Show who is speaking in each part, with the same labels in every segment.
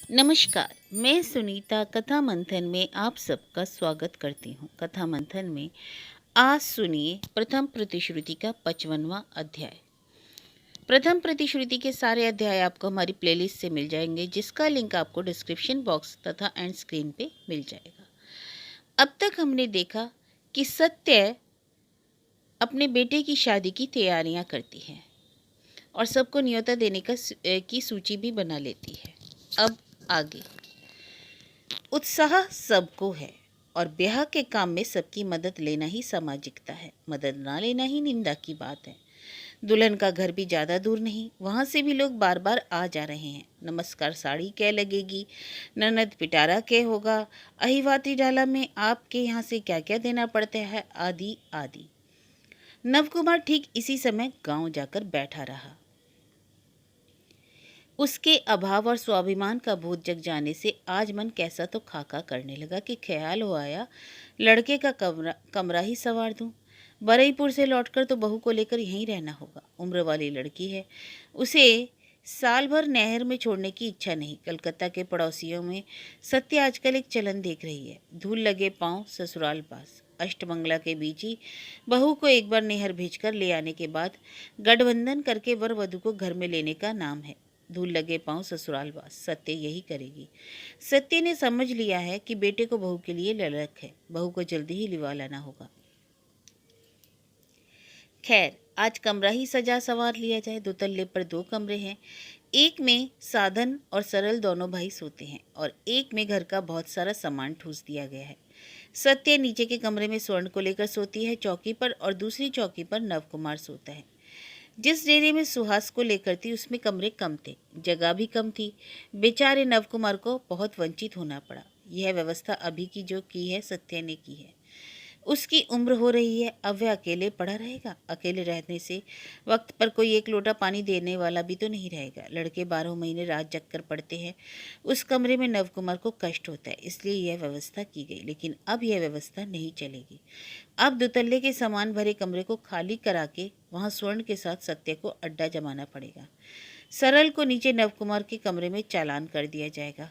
Speaker 1: नमस्कार। मैं सुनीता कथा मंथन में आप सबका स्वागत करती हूँ। कथा मंथन में आज सुनिए प्रथम प्रतिश्रुति का 55वां अध्याय। प्रथम प्रतिश्रुति के सारे अध्याय आपको हमारी प्लेलिस्ट से मिल जाएंगे, जिसका लिंक आपको डिस्क्रिप्शन बॉक्स तथा एंड स्क्रीन पे मिल जाएगा। अब तक हमने देखा कि सत्य अपने बेटे की शादी की तैयारियां करती है और सबको न्योता देने की सूची भी बना लेती है। अब आगे उत्साह सबको है और ब्याह के काम में सबकी मदद लेना ही सामाजिकता है। मदद ना लेना ही निंदा की बात है। दुल्हन का घर भी ज़्यादा दूर नहीं, वहाँ से भी लोग बार बार आ जा रहे हैं। नमस्कार साड़ी क्या लगेगी, ननद पिटारा क्या होगा, अहिवाती डाला में आपके यहाँ से क्या क्या देना पड़ता है, आदि आदि। नवकुमार ठीक इसी समय गांव जाकर बैठा रहा। उसके अभाव और स्वाभिमान का बोध जग जाने से आज मन कैसा तो खाका करने लगा कि ख्याल हो आया लड़के का कमरा ही संवार दूं। बरईपुर से लौटकर तो बहू को लेकर यहीं रहना होगा। उम्र वाली लड़की है, उसे साल भर नहर में छोड़ने की इच्छा नहीं। कलकत्ता के पड़ोसियों में सत्य आजकल एक चलन देख रही है, धूल लगे पांव ससुराल पास। अष्टमंगला के बीच ही बहू को एक बार नहर भेजकर ले आने के बाद गठबंधन करके वर वधू को घर में लेने का नाम है। धूल लगे पांव ससुराल वास, सत्य यही करेगी। सत्य ने समझ लिया है कि बेटे को बहू के लिए ललक है, बहू को जल्दी ही लिवा लाना होगा। खैर आज कमरा ही सजा संवार लिया जाए। दो तल्ले पर दो कमरे हैं, एक में साधन और सरल दोनों भाई सोते हैं और एक में घर का बहुत सारा सामान ठूस दिया गया है। सत्य नीचे के कमरे में स्वर्ण को लेकर सोती है चौकी पर, और दूसरी चौकी पर नवकुमार सोता है। जिस डेरे में सुहास को लेकर थी उसमें कमरे कम थे, जगह भी कम थी। बेचारे नवकुमार को बहुत वंचित होना पड़ा। यह व्यवस्था अभी की जो की है सत्य ने की है। उसकी उम्र हो रही है, अब वह अकेले पड़ा रहेगा। अकेले रहने से वक्त पर कोई एक लोटा पानी देने वाला भी तो नहीं रहेगा। लड़के 12 महीने रात जग कर पड़ते हैं। उस कमरे में नवकुमार को कष्ट होता है, इसलिए यह व्यवस्था की गई। लेकिन अब यह व्यवस्था नहीं चलेगी। अब दुतल्ले के सामान भरे कमरे को खाली करा के वहाँ स्वर्ण के साथ सत्य को अड्डा जमाना पड़ेगा। सरल को नीचे नवकुमार के कमरे में चालान कर दिया जाएगा।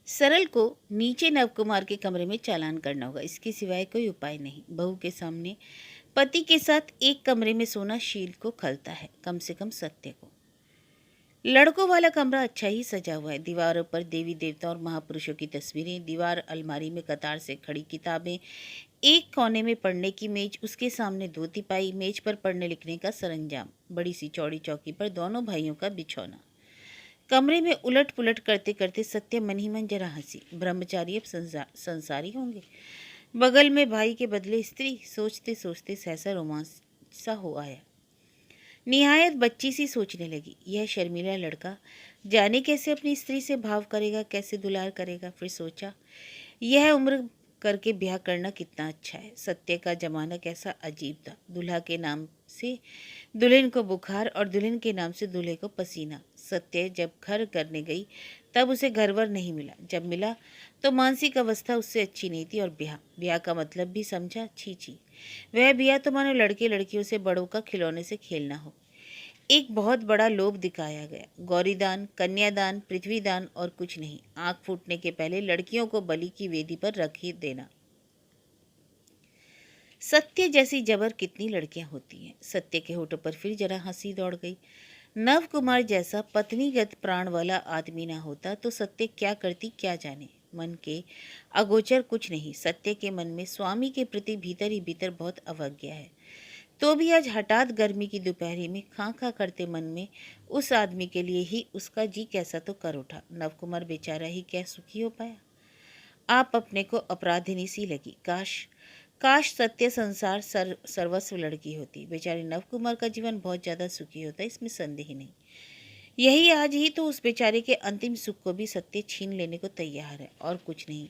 Speaker 1: सरल को नीचे नवकुमार के कमरे में चालान करना होगा, इसके सिवाय कोई उपाय नहीं। बहू के सामने पति के साथ एक कमरे में सोना शील को खलता है, कम से कम सत्य को। लड़कों वाला कमरा अच्छा ही सजा हुआ है। दीवारों पर देवी देवता और महापुरुषों की तस्वीरें, दीवार अलमारी में कतार से खड़ी किताबें, एक कोने में पढ़ने की मेज, उसके सामने 2 तिपाई, मेज पर पढ़ने लिखने का सरंजाम, बड़ी सी चौड़ी चौकी पर दोनों भाइयों का बिछौना। कमरे में उलट पुलट करते करते सत्य मन ही मन जरा हंसी। ब्रह्मचारी अब संसारी होंगे। बगल में भाई के बदले स्त्री, सोचते सोचते सहसा रोमांस सा हो आया। निहायत बच्ची सी सोचने लगी, यह शर्मीला लड़का जाने कैसे अपनी स्त्री से भाव करेगा, कैसे दुलार करेगा। फिर सोचा यह उम्र करके ब्याह करना कितना अच्छा है। सत्य का जमाना कैसा अजीब था। दूल्हा के नाम से दुल्हन को बुखार और दुल्हन के नाम से दूल्हे को पसीना। सत्य जब घर करने गई तब उसे घरवर नहीं मिला, जब मिला तो मानसिक अवस्था उससे अच्छी नहीं थी। और ब्याह ब्याह का मतलब भी समझा, छी छी। वह ब्याह तो मानो लड़के लड़कियों से बड़ों का खिलौने से खेलना हो। एक बहुत बड़ा लोभ दिखाया गया। गौरीदान, कन्यादान, पृथ्वीदान और कुछ नहीं। आंख फूटने के पहले लड़कियों को बलि की वेदी पर रख ही देना। सत्य जैसी जबर कितनी लड़कियां होती हैं। सत्य के होठों पर फिर जरा हंसी दौड़ गई। नव कुमार जैसा पत्नीगत प्राण वाला आदमी ना होता तो सत्य क्या करती क्या जाने। मन के अगोचर कुछ नहीं। सत्य के मन में स्वामी के प्रति भीतर ही भीतर बहुत अवज्ञा है। तो भी आज हठात गर्मी की दोपहरी में खां खां करते मन में उस आदमी के लिए ही उसका जी कैसा तो कर उठा। नवकुमार बेचारा ही क्या सुखी हो पाया। आप अपने को अपराधिनी सी लगी। काश काश सत्य संसार सर्वस्व लड़की होती। बेचारे नवकुमार का जीवन बहुत ज़्यादा सुखी होता, इसमें संदेह ही नहीं। यही आज ही तो उस बेचारे के अंतिम सुख को भी सत्य छीन लेने को तैयार है, और कुछ नहीं।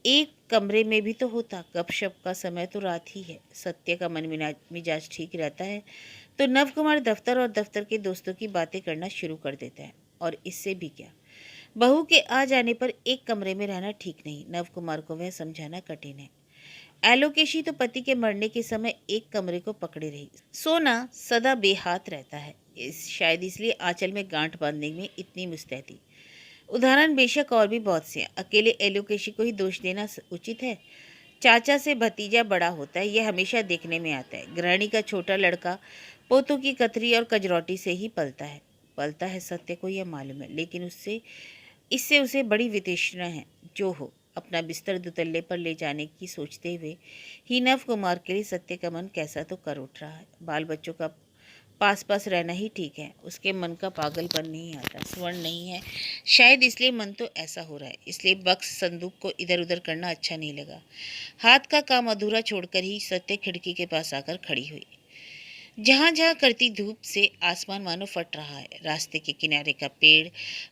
Speaker 1: एक कमरे में भी तो होता। गपशप का समय तो रात ही है। सत्य का मन मिजाज ठीक रहता है तो नवकुमार दफ्तर और दफ्तर के दोस्तों की बातें करना शुरू कर देता है। और इससे भी क्या, बहू के आ जाने पर एक कमरे में रहना ठीक नहीं, नव कुमार को वह समझाना कठिन है। एलोकेशी तो पति के मरने के समय एक कमरे को पकड़े रही। सोना सदा बेहात रहता है, शायद इसलिए आंचल में गांठ बांधने में इतनी मुस्तैदी। उदाहरण बेशक और भी बहुत से हैं। अकेले एलोकेशी को ही दोष देना उचित है? चाचा से भतीजा बड़ा होता है, यह हमेशा देखने में आता है। गृहिणी का छोटा लड़का पोतों की कतरी और कजरौटी से ही पलता है, सत्य को यह मालूम है, लेकिन इससे उसे बड़ी वितृष्णा है। जो हो, अपना बिस्तर दुतल्ले पर ले जाने की सोचते हुए ही नव कुमार के लिए सत्य का मन कैसा तो कर उठ रहा है। बाल बच्चों का पास पास रहना ही ठीक है, उसके मन का पागलपन नहीं आता। स्वर्ण नहीं है, शायद इसलिए मन तो ऐसा हो रहा है। इसलिए बक्स संदूक को इधर उधर करना अच्छा नहीं लगा। हाथ का काम अधूरा छोड़कर ही सत्य खिड़की के पास आकर खड़ी हुई। जहाँ जहाँ करती धूप से आसमान मानो फट रहा है। रास्ते के किनारे का पेड़,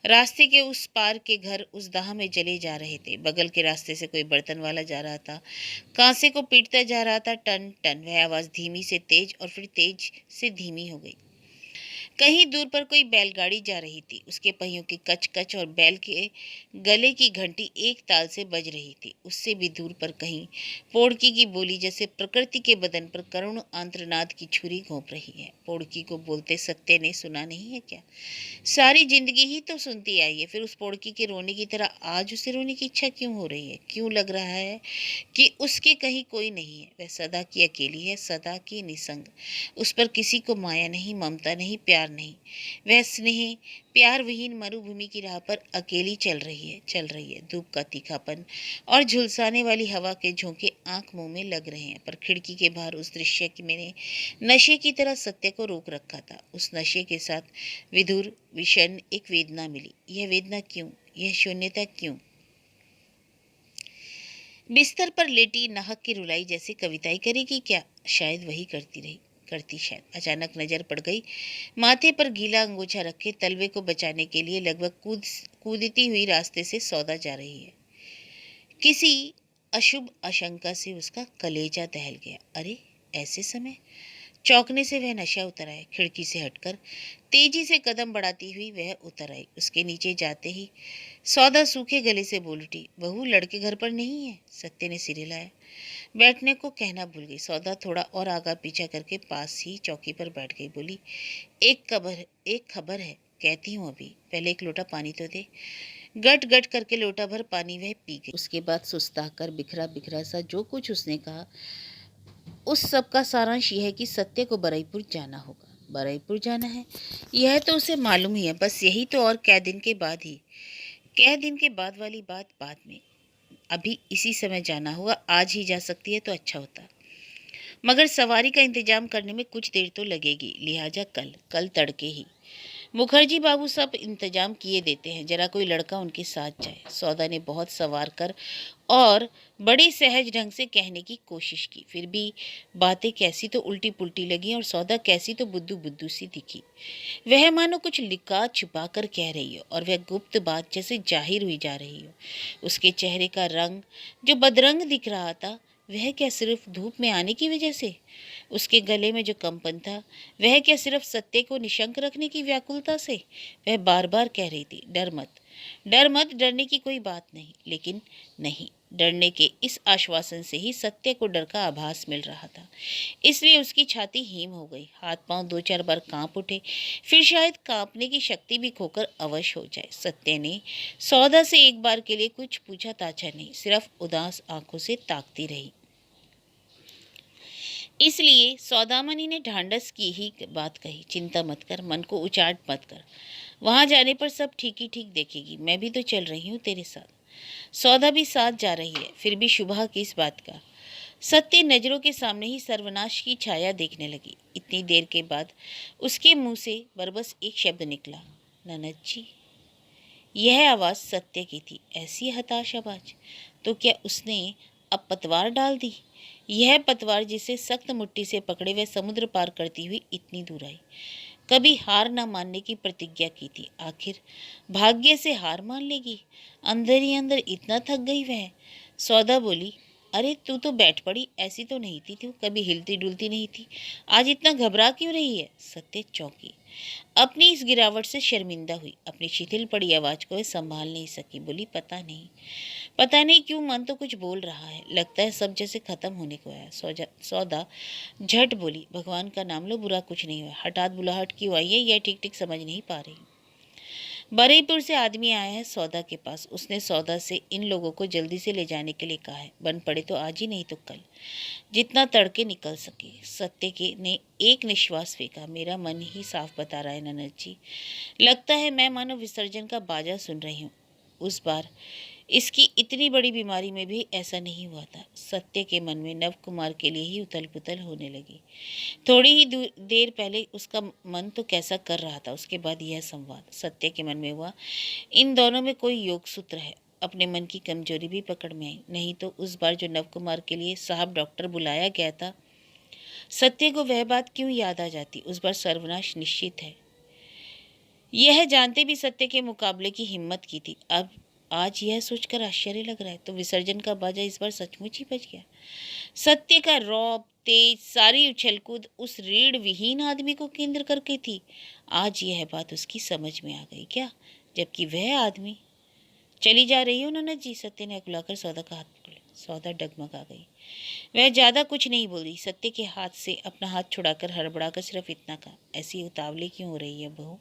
Speaker 1: रास्ते के उस पार के घर उस दाह में जले जा रहे थे। बगल के रास्ते से कोई बर्तन वाला जा रहा था, कांसे को पीटता जा रहा था, टन टन। वह आवाज़ धीमी से तेज और फिर तेज से धीमी हो गई। कहीं दूर पर कोई बैलगाड़ी जा रही थी, उसके पहियों की कच कच और बैल के गले की घंटी एक ताल से बज रही थी। उससे भी दूर पर कहीं पोड़की की बोली जैसे प्रकृति के बदन पर करुण आंत्रनाद की छुरी घोंप रही है। पोड़की को बोलते सत्य ने सुना नहीं है क्या? सारी जिंदगी ही तो सुनती आई है, फिर उस पोड़की के रोने की तरह आज उसे रोने की इच्छा क्यों हो रही है? क्यों लग रहा है कि उसके कहीं कोई नहीं है? वह सदा की अकेली है, सदा की निसंग। उस पर किसी को माया नहीं, ममता नहीं, प्यार नहीं। वह स्नेह प्यार विहीन मरुभूमि की राह पर अकेली चल रही है। धूप का तीखापन और झुलसाने वाली हवा के झोंके आंख मुंह में लग रहे हैं, पर खिड़की के बाहर उस दृश्य की मैंने नशे की तरह सत्य को रोक रखा था। उस नशे के साथ विधुर विषण एक वेदना मिली। यह वेदना क्यों? यह शून्यता क्यों? बिस्तर पर लेटी नाहक की रुलाई जैसे कविताएं करेगी क्या? शायद वही करती शायद। अचानक नजर पड़ गई माथे पर गीला अंगूछा रखे तलवे को बचाने के लिए लगभग कूदती हुई रास्ते से सौदा जा रही है। किसी अशुभ आशंका से उसका कलेजा दहल गया। अरे, ऐसे समय? चौंकने से वह नशा उतर आया। खिड़की से हटकर तेजी से कदम बढ़ाती हुई वह उतर आई। उसके नीचे जाते ही सौदा सूखे गले से बोल उठी, बहू लड़के घर पर नहीं है? सत्य ने सिर हिलाया। बैठने को कहना भूल गई। सौदा थोड़ा और आगा पीछा करके पास ही चौकी पर बैठ गई। बोली, एक खबर है, कहती हूँ अभी, पहले एक लोटा पानी तो दे। गट गट करके लोटा भर पानी वह पी गई। उसके बाद सुस्ता कर बिखरा बिखरा सा जो कुछ उसने कहा, उस सब का सारांश यह है कि सत्य को बरईपुर जाना होगा। बरईपुर जाना है, यह तो उसे मालूम ही है, बस यही तो। और कै दिन के बाद ही, कै दिन के बाद वाली बात बाद में। अभी इसी समय जाना होगा। आज ही जा सकती है तो अच्छा होता, मगर सवारी का इंतजाम करने में कुछ देर तो लगेगी, लिहाजा कल तड़के ही। मुखर्जी बाबू सब इंतजाम किए देते हैं, जरा कोई लड़का उनके साथ जाए। सौदा ने बहुत सवार कर और बड़े सहज ढंग से कहने की कोशिश की, फिर भी बातें कैसी तो उल्टी पुल्टी लगी और सौदा कैसी तो बुद्धू बुद्धू सी दिखी। वह मानो कुछ लिखा छुपा कर कह रही हो और वह गुप्त बात जैसे जाहिर हुई जा रही हो। उसके चेहरे का रंग जो बदरंग दिख रहा था, वह क्या सिर्फ धूप में आने की वजह से? उसके गले में जो कंपन था, वह क्या सिर्फ सत्य को निशंक रखने की व्याकुलता से? वह बार बार कह रही थी, डर मत, डर मत, डरने की कोई बात नहीं। लेकिन नहीं, डरने के इस आश्वासन से ही सत्य को डर का आभास मिल रहा था। इसलिए उसकी छाती हीम हो गई, हाथ पांव दो चार बार कांप उठे, फिर शायद कांपने की शक्ति भी खोकर अवश हो जाए। सत्य ने सौदा से एक बार के लिए कुछ पूछा ताछा नहीं, सिर्फ उदास आंखों से ताकती रही। इसलिए सौदामनी ने ढांढस की ही बात कही, चिंता मत कर, मन को उचाट मत कर, वहां जाने पर सब ठीक ही ठीक देखेगी। मैं भी तो चल रही हूँ तेरे साथ। सौदा भी साथ जा रही है, फिर भी शुभा किस बात का? सत्य नजरों के सामने ही सर्वनाश की छाया देखने लगी। इतनी देर के बाद उसके मुंह से बरबस एक शब्द निकला, ननद जी। यह आवाज सत्य की थी, ऐसी हताश आवाज। तो क्या उसने अब पतवार डाल दी? यह पतवार जिसे सख्त मुट्ठी से पकड़े वह समुद्र पार करती हुई इतनी दूर आई। कभी हार न मानने की प्रतिज्ञा की थी, आखिर भाग्य से हार मान लेगी? अंदर ही अंदर इतना थक गई वह। सौदा बोली, अरे तू तो बैठ पड़ी, ऐसी तो नहीं थी तू, कभी हिलती डुलती नहीं थी, आज इतना घबरा क्यों रही है? सत्य चौंकी, अपनी इस गिरावट से शर्मिंदा हुई। अपनी शिथिल पड़ी आवाज को वह संभाल नहीं सकी। बोली, पता नहीं क्यों मन तो कुछ बोल रहा है, लगता है सब जैसे खत्म होने को है। सौदा झट बोली, भगवान का नाम लो, बुरा कुछ नहीं हुआ। हठात बुलाहट क्यों आई है यह ठीक ठीक समझ नहीं पा रही। बरेपुर से आदमी आया है सौदा के पास। उसने सौदा से इन लोगों को जल्दी से ले जाने के लिए कहा है। बन पड़े तो आज ही नहीं तो कल, जितना तड़के निकल सके। सत्य के ने एक निश्वास फेंका। मेरा मन ही साफ बता रहा है ननद जी, लगता है मैं मानो विसर्जन का बाजा सुन रही हूँ। उस बार इसकी इतनी बड़ी बीमारी में भी ऐसा नहीं हुआ था। सत्य के मन में नव कुमार के लिए ही उथल पुथल होने लगी। थोड़ी ही देर पहले उसका मन तो कैसा कर रहा था, उसके बाद यह संवाद। सत्य के मन में हुआ इन दोनों में कोई योग सूत्र है। अपने मन की कमजोरी भी पकड़ में आई। नहीं तो उस बार जो नव कुमार के लिए साहब डॉक्टर बुलाया गया था, सत्य को वह बात क्यों याद आ जाती? उस बार सर्वनाश निश्चित है, यह जानते भी सत्य के मुकाबले की हिम्मत की थी। अब आज यह सोचकर आश्चर्य लग रहा है तो विसर्जन का बाजा इस बार सचमुच ही बज गया। सत्य का रौब, तेज, सारी उछलकूद उस रीढ़ विहीन आदमी को केंद्र करके थी। आज यह बात उसकी समझ में आ गई क्या? जबकि वह आदमी। चली जा रही हो ननद जी? सत्य ने अकुलाकर सौदा का हाथ पकड़ लिया। सौदा डगमगा गई। वह ज्यादा कुछ नहीं बोली। सत्य के हाथ से अपना हाथ छुड़ाकर हड़बड़ाकर सिर्फ इतना कहा, ऐसी उतावली क्यों हो रही है बहू?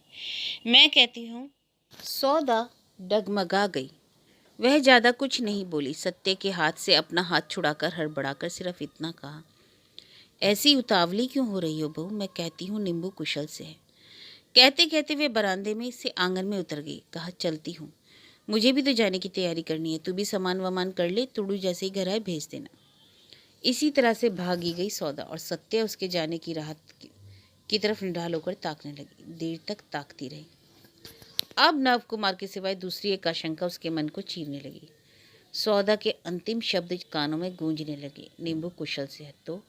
Speaker 1: मैं कहती हूँ। सौदा डगमगा गई। वह ज्यादा कुछ नहीं बोली। सत्य के हाथ से अपना हाथ छुड़ाकर हड़बड़ाकर सिर्फ इतना कहा, ऐसी उतावली क्यों हो रही हो बहू? मैं कहती हूँ नींबू कुशल से है। कहते कहते वे बरामदे में से आंगन में उतर गई। कहा, चलती हूँ, मुझे भी तो जाने की तैयारी करनी है। तू भी सामान वामान कर ले, तुड़ू जैसे ही घर आए भेज देना। इसी तरह से भागी गई सौदा और सत्य उसके जाने की राह की तरफ निढाल होकर ताकने लगी। देर तक ताकती रही। अब नव कुमार के सिवाय दूसरी एक आशंका उसके मन को चीरने लगी। सौदा के अंतिम शब्द कानों में गूंजने लगे, नींबू कुशल से है तो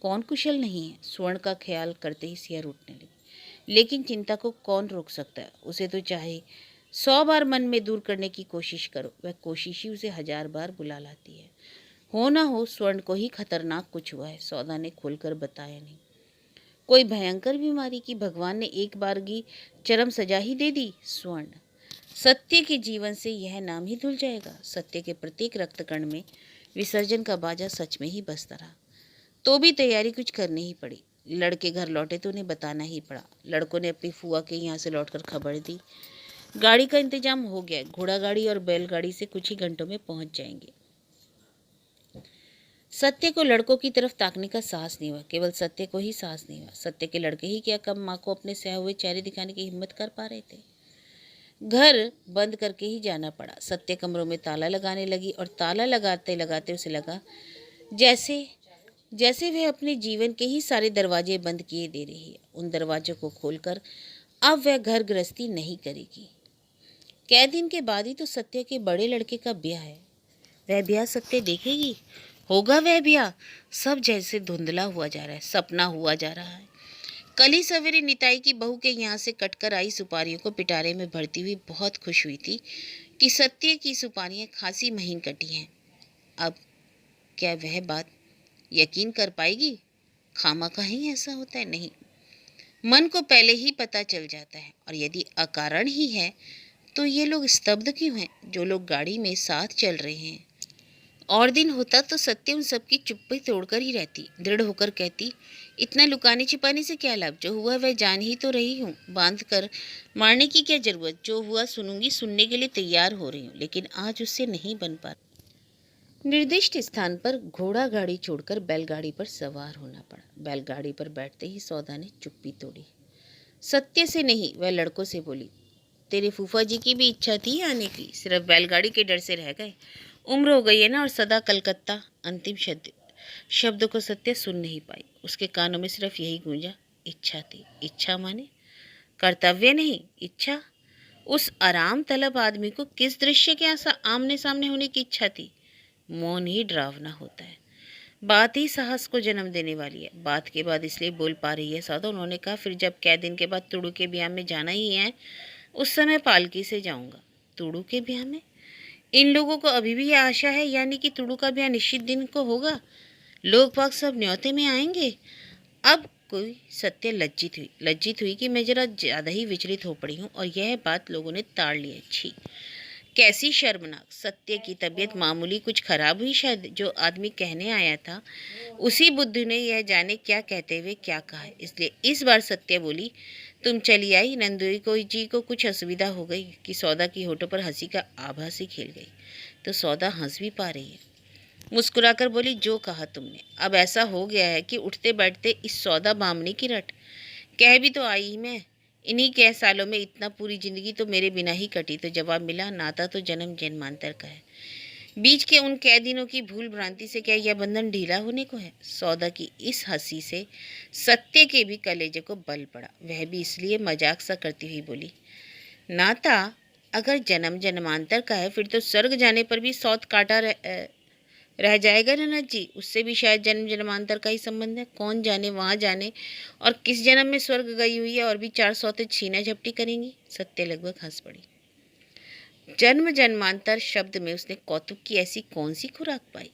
Speaker 1: कौन कुशल नहीं है? स्वर्ण का ख्याल करते ही सिया उठने लगी। लेकिन चिंता को कौन रोक सकता है? उसे तो चाहे 100 बार मन में दूर करने की कोशिश करो, वह कोशिश ही उसे 1000 बार बुला लाती है। हो ना हो स्वर्ण को ही खतरनाक कुछ हुआ है। सौदा ने खोलकर बताया नहीं। कोई भयंकर बीमारी की भगवान ने एक बार की चरम सजा ही दे दी। स्वर्ण। सत्य के जीवन से यह नाम ही धुल जाएगा। सत्य के प्रत्येक रक्तकण में विसर्जन का बाजा सच में ही बजता रहा। तो भी तैयारी कुछ करनी ही पड़ी। लड़के घर लौटे तो उन्हें बताना ही पड़ा। लड़कों ने अपनी फुआ के यहाँ से लौटकर खबर दी, गाड़ी का इंतजाम हो गया। घोड़ा गाड़ी और बैलगाड़ी से कुछ ही घंटों में पहुंच जाएंगे। सत्य को लड़कों की तरफ ताकने का साहस नहीं हुआ। केवल सत्य को ही साहस नहीं हुआ। सत्य के लड़के ही क्या कम माँ को अपने सहे हुए चेहरे दिखाने की हिम्मत कर पा रहे थे। घर बंद करके ही जाना पड़ा। सत्य कमरों में ताला लगाने लगी और ताला लगाते लगाते उसे लगा जैसे जैसे वह अपने जीवन के ही सारे दरवाजे बंद किए दे रही है। उन दरवाजों को खोलकर अब वह घर गृहस्थी नहीं करेगी। कई दिन के बाद ही तो सत्य के बड़े लड़के का ब्याह है। वह ब्याह सत्य देखेगी? होगा वह ब्याह? सब जैसे धुंधला हुआ जा रहा है, सपना हुआ जा रहा है। कल ही सवेरे निताई की बहू के यहाँ से कटकर आई सुपारियों को पिटारे में भरती हुई बहुत खुश हुई थी कि सत्य की सुपारियाँ खासी महीन कटी हैं। अब क्या वह बात यकीन कर पाएगी? खामखा ही ऐसा होता है? नहीं, मन को पहले ही पता चल जाता है। और यदि अकारण ही है तो ये लोग स्तब्ध क्यों हैं? जो लोग गाड़ी में साथ चल रहे हैं। और दिन होता तो सत्य उन सबकी चुप्पी तोड़कर ही रहती, दृढ़ होकर कहती, इतना लुकाने छिपाने से क्या लाभ? जो हुआ वह जान ही तो रही हूँ, बांध कर मारने की क्या जरूरत? जो हुआ सुनूंगी, सुनने के लिए तैयार हो रही हूँ, लेकिन आज उससे नहीं बन पा। निर्दिष्ट स्थान पर घोड़ा गाड़ी छोड़कर बैलगाड़ी पर सवार होना पड़ा। बैलगाड़ी पर बैठते ही सौदा ने चुप्पी तोड़ी। सत्य से नहीं, वह लड़कों से बोली, तेरे फूफा जी की भी इच्छा थी आने की, सिर्फ बैलगाड़ी के डर से रह गए। उम्र हो गई है ना, और सदा कलकत्ता। अंतिम शब्द को सत्य सुन नहीं पाई। उसके कानों में सिर्फ यही गूंजा, इच्छा थी। इच्छा माने कर्तव्य नहीं, इच्छा। उस आराम तलब आदमी को किस दृश्य के आमने सामने होने की इच्छा थी? मौन ही डरावना होता है। बात ही साहस को जन्म देने वाली है। बात के बाद इसलिए बोल पा रही है सौदा। उन्होंने कहा, फिर जब कै दिन के बाद तुड़ू के ब्याह में जाना ही है, उस समय पालकी से जाऊंगा। तुड़ू के ब्याह में? इन लोगों को अभी भी यह आशा है, यानी कि तुड़ू का ब्याह निश्चित दिन को होगा, लोग बाग सब न्योते में आएंगे। अब कोई सत्य लज्जित हुई कि मैं जरा ज़्यादा ही विचलित हो पड़ी हूँ और यह बात लोगों ने ताड़ ली। छी, कैसी शर्मनाक। सत्य की तबीयत मामूली कुछ खराब हुई शायद। जो आदमी कहने आया था उसी बुद्धू ने यह जाने क्या कहते हुए क्या कहा है, इसलिए इस बार सत्य बोली, तुम चली आई। नंदुई को जी को कुछ असुविधा हो गई कि सौदा की होठों पर हंसी का आभास ही खेल गई। तो सौदा हंस भी पा रही है। मुस्कुराकर बोली, जो कहा तुमने। अब ऐसा हो गया है कि उठते बैठते इस सौदा बामनी की रट। कह भी तो आई मैं, इन्हीं के सालों में इतना पूरी जिंदगी तो मेरे बिना ही कटी। तो जवाब मिला, नाता तो जन्म जन्मांतर का है। बीच के उन कैदिनों की भूल भ्रांति से क्या यह बंधन ढीला होने को है। सौदा की इस हंसी से सत्य के भी कलेजे को बल पड़ा। वह भी इसलिए मजाक सा करती हुई बोली, नाता अगर जन्म जन्मांतर का है फिर तो स्वर्ग जाने पर भी सौत काटा रह जाएगा ननद जी। उससे भी शायद जन्म जन्मांतर का ही संबंध है। कौन जाने वहाँ जाने और किस जन्म में स्वर्ग गई हुई है और भी 4 सौतें छीना झपटी करेंगी। सत्य लगभग हंस पड़ी। जन्म जन्मांतर शब्द में उसने कौतुक की ऐसी कौन सी खुराक पाई।